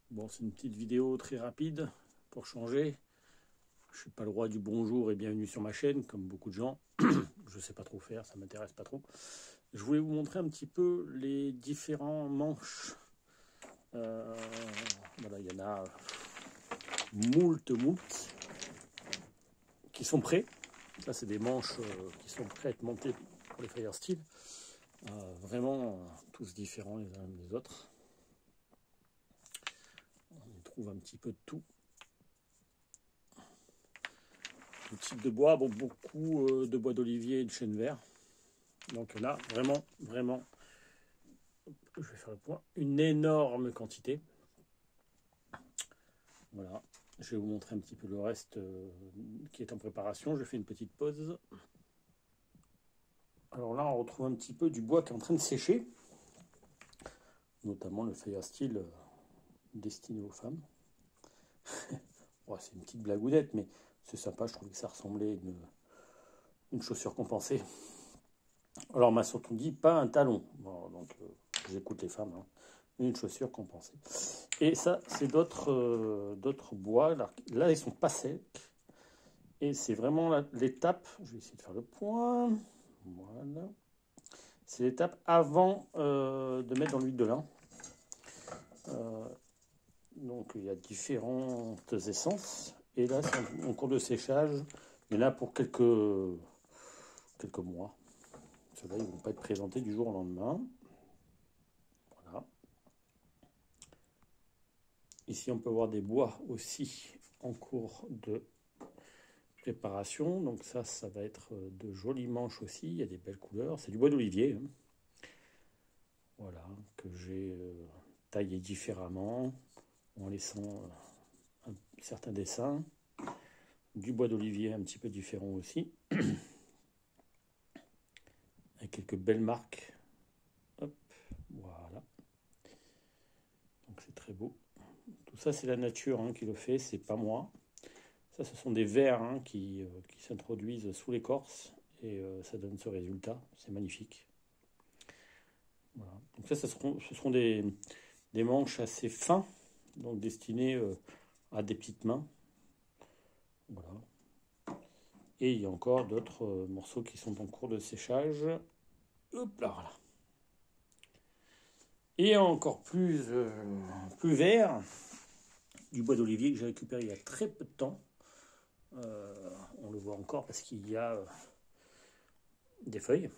Bon, c'est une petite vidéo très rapide pour changer. Je suis pas le roi du bonjour et bienvenue sur ma chaîne, comme beaucoup de gens. Je sais pas trop faire, ça m'intéresse pas trop. Je voulais vous montrer un petit peu les différents manches. Voilà, il y en a moult qui sont prêts. Ça, c'est des manches qui sont prêts à être montées pour les Firesteel. Vraiment tous différents les uns des autres. On y trouve un petit peu de tout. Tout type de bois, bon, beaucoup de bois d'olivier et de chêne vert. Donc il y en a vraiment, je vais faire le point, une énorme quantité. Voilà, je vais vous montrer un petit peu le reste qui est en préparation. Je fais une petite pause. Alors là, on retrouve un petit peu du bois qui est en train de sécher, notamment le Firesteel destiné aux femmes. Ouais, c'est une petite blagounette, mais c'est sympa, je trouvais que ça ressemblait à une chaussure compensée. Alors, on m'a surtout dit pas un talon. Bon, donc, j'écoute les femmes. Hein. Une chaussure compensée. Et ça, c'est d'autres bois. Là, ils sont pas secs. Et c'est vraiment l'étape. Je vais essayer de faire le point. Voilà. C'est l'étape avant de mettre dans l'huile de lin. Donc, il y a différentes essences. Et là, c'est en cours de séchage. Mais là, pour quelques mois. Ceux-là, ils ne vont pas être présentés du jour au lendemain. Voilà. Ici, on peut voir des bois aussi en cours de préparation. Donc ça va être de jolies manches aussi. Il y a des belles couleurs. C'est du bois d'olivier. Hein. Voilà, que j'ai taillé différemment en laissant certains dessins. Du bois d'olivier un petit peu différent aussi. Avec quelques belles marques. Hop, voilà. Donc c'est très beau. Tout ça, c'est la nature hein, qui le fait, c'est pas moi. Ça, ce sont des vers hein, qui s'introduisent sous l'écorce et ça donne ce résultat. C'est magnifique. Voilà. Donc ça, ce seront des manches assez fins, donc destinées à des petites mains. Voilà. Et il y a encore d'autres morceaux qui sont en cours de séchage. Hop là, voilà. Et encore plus vert, du bois d'olivier que j'ai récupéré il y a très peu de temps. On le voit encore parce qu'il y a des feuilles.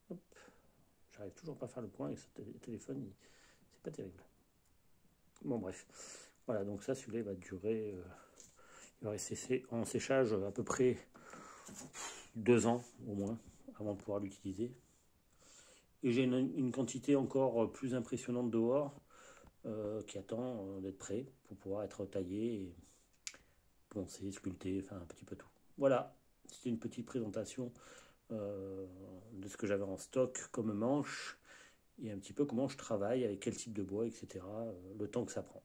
Hop. J'arrive toujours pas à faire le point avec ce téléphone, c'est pas terrible. Bon bref, voilà, donc ça, celui-là, il va durer, il va rester en séchage à peu près 2 ans au moins, avant de pouvoir l'utiliser. Et j'ai une quantité encore plus impressionnante dehors, qui attend d'être prêt pour pouvoir être taillé, et poncé, sculpté, enfin un petit peu tout. Voilà, c'était une petite présentation de ce que j'avais en stock comme manche, et un petit peu comment je travaille, avec quel type de bois, etc., le temps que ça prend.